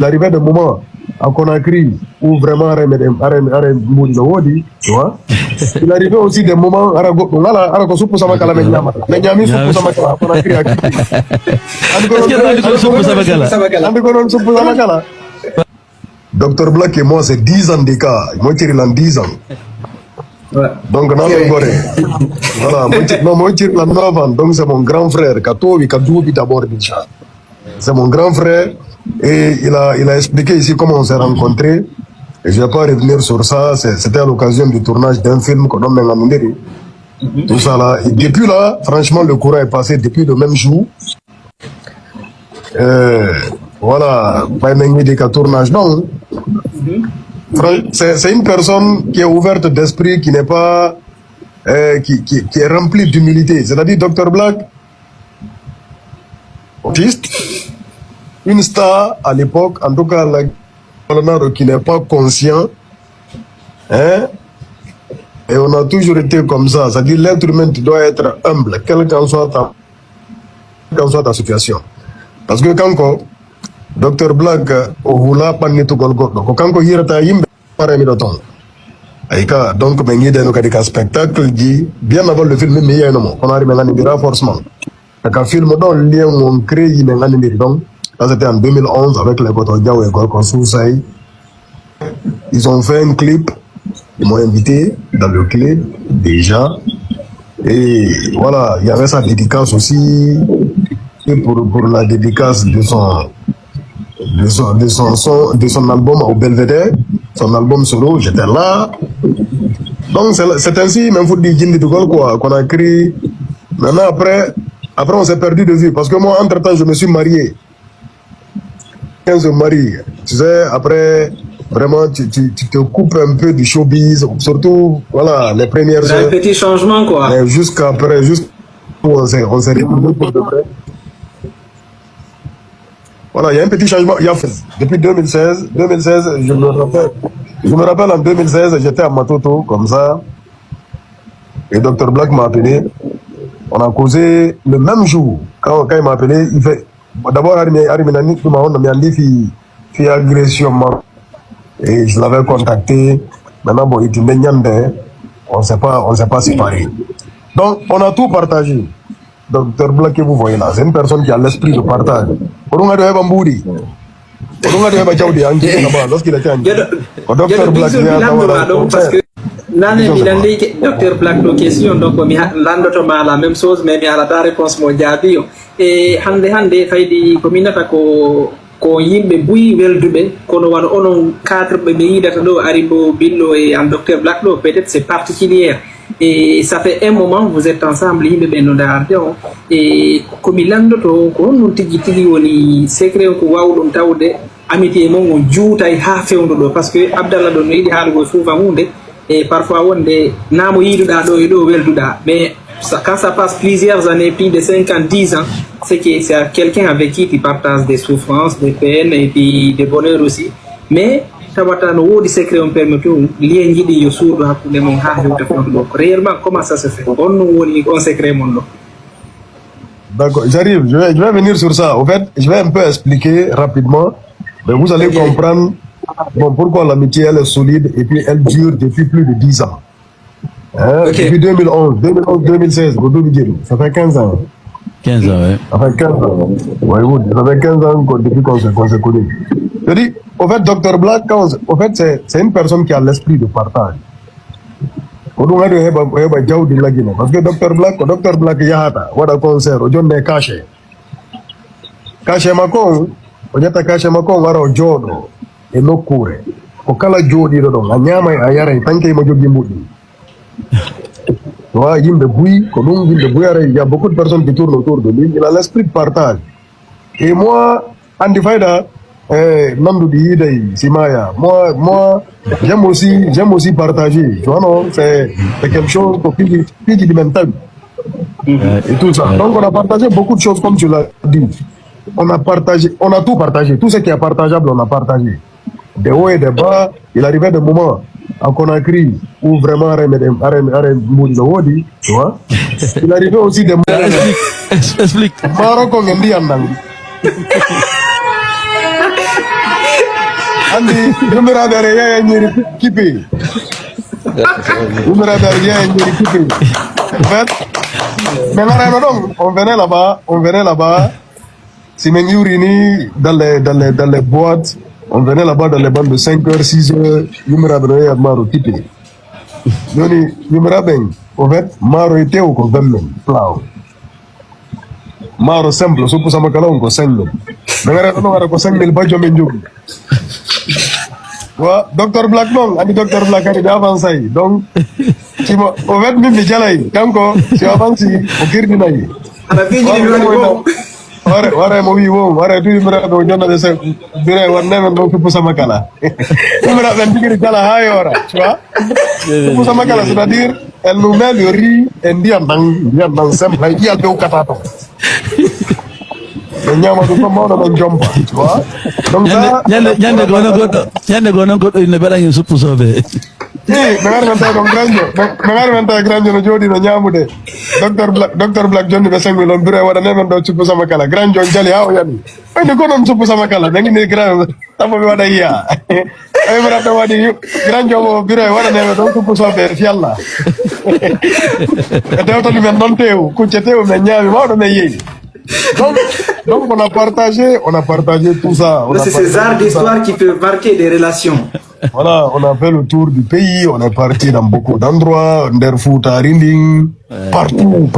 Il arrivait des moments à Conakry où vraiment tu vois. Il arrivait aussi des moments à Docteur Black et moi, c'est 10 ans d'écart. Moi, je suis 10 ans. Ouais. Donc, voilà, moi, je suis 9 ans. Donc, c'est mon grand frère. D'abord, c'est mon grand frère. Et il a expliqué ici comment on s'est rencontrés. Et je ne vais pas revenir sur ça. C'était à l'occasion du tournage d'un film qu'on a mené. Tout ça là. Et depuis là, franchement, le courant est passé depuis le même jour. Voilà, tournage. Non. C'est une personne qui est ouverte d'esprit, qui n'est pas. Qui est remplie d'humilité. C'est-à-dire, Dr Black, autiste, une star à l'époque, en tout cas, qui n'est pas conscient. Hein? Et on a toujours été comme ça. C'est-à-dire, l'être humain doit être humble, quelle qu'en soit ta situation. Parce que quand Dr Black voulait pas ni tout golgoto, quand il y yimbe parmi le temps. Aïka donc mais il y a des spectacles dit bien avant le film mais il y a un moment on arrive à un renforcement. Un film dont le lien on crée il y a un donc ça c'était en 2011 avec les Kotodia et Golkonsousai. Ils ont fait un clip, ils m'ont invité dans le clip déjà et voilà il y avait sa dédicace aussi. Pour la dédicace de son album au Belvedere, son album solo, j'étais là. Donc c'est ainsi, même faut dire Jindi Dugol quoi, qu'on a écrit. Maintenant après on s'est perdu de vue parce que moi entre temps je me suis marié. 15 marie, tu sais, après vraiment tu te coupes un peu du showbiz, surtout voilà les premières heures. Un petit changement quoi. Jusqu'après, on s'est retrouvé pour de vrai. Voilà, il y a un petit changement. Depuis 2016, je me rappelle en 2016, j'étais à Matoto, comme ça. Et Dr Black m'a appelé. On a causé le même jour. Quand il m'a appelé, il fait. D'abord, il fait agression. Et je l'avais contacté. Maintenant, bon, il dit, on ne s'est pas séparés. Donc, on a tout partagé. Docteur Black que vous voyez là, c'est une personne qui a l'esprit de partage. Lorsqu'il était en Docteur Black, parce que Docteur Black de question donc mi landotoma la même chose mais mi ala ta réponse mo jaabi yo e hande faydi ko minata ko yimbe buyi weldube kono wan onon cadre be yidata do ari bo billo et en Docteur Black do peut-être c'est particulier. Et ça fait un moment vous êtes ensemble yimbe be no darde et ko mi landoto ko non tigi woni secret ko wawdum tawde amitié mo on juutay ha fewndo do parce que Abdallah do no yidi haalugo souvent hunde et parfois on des namo yiduda do e do welduda mais quand ça passe plusieurs années, plus de 5 ans, 10 ans, c'est que c'est quelqu'un avec qui tu partages des souffrances, des peines et puis des bonheurs aussi. Mais tabatano wodi secret on permet tout lien jidi yo sourdo hakkunde mon ha hewta fondo réellement comment ça se fait on woni on secret mon do. D'accord, j'arrive, je vais venir sur ça. En fait, je vais un peu expliquer rapidement, mais vous allez comprendre bon, pourquoi l'amitié elle est solide et puis elle dure depuis plus de 10 ans. Hein? Depuis 2016, ça fait 15 ans. 15 ans, ouais. Ça fait 15 ans. Ouais, ça fait 15 ans depuis qu'on s'est connus. Je dis, au fait, Dr Black, au fait, c'est une personne qui a l'esprit de partage. Parce que Dr Black Yahata, what a concert, John de Cache. Cache Macon, Ojata Cache Macon, Waro Jodo, et no Kure. Okala Jodi, la Nyama Ayara, Tanke Mojogi Moudi. Tu vois, il y a beaucoup de personnes qui tournent autour de lui. Il a l'esprit de partage. Et moi, Andy Faida, Simaya, moi, j'aime aussi partager. Tu vois, non, c'est quelque chose qui est mental. Et tout ça. Donc, on a partagé beaucoup de choses, comme tu l'as dit. On a tout partagé. Tout ce qui est partageable, on a partagé. Des hauts et des bas, il arrivait des moments à Conakry où vraiment tu vois. Il arrivait aussi des moments. Explique. Maroc, Andi, numera derrière Nyeri Kipi. Numera derrière Nyeri Kipi. En fait, mais on venait là-bas. Si Mengiurini dans les boîtes, on venait là-bas dans les bandes de 5h, 6h, numera derrière Maro Kipi. Yoni, numera ben, en fait, Maro était au convent, plau. Maro simple, so pour ça makala on ko 5000. Ngara no ngara ko 5000 ba jomé njog. Wa Dr Black non, ani Dr Black ani avancé. Donc ci mo o vet mi jalay kanko ci avancé o girdi nay. Ana fi ni woni ware mo wi wo ware tu mira do jonna de se dire war nemen do pour ça makala. Mira ben digiri kala hayora, tu vois? Pour ça makala c'est-à-dire elle nous met le riz indien dans simple, il y a deux katato. Nyama du ko mawna ben jomba, tu vois? Donc ça nyande gono ko ne bela ngi suppu sobe. Mengar menta granjo no jodi no nyamude. Dr Black Johnny be sangi lon bure wada nemen do suppu sama kala. Granjo jali hawo yani. Ay ne gonon suppu sama kala, dangi ne gran tamo be wada iya. Ay mara to wadi granjo mo bure wada nemen do suppu sobe fialla. Ete to ni men non tew, ku cetew men nyami mawdo me yeyi. Donc on a partagé tout ça. C'est ces arts d'histoire qui peuvent marquer des relations. Voilà, on a fait le tour du pays, on est parti dans beaucoup d'endroits, Nderfouta, Rinding, partout.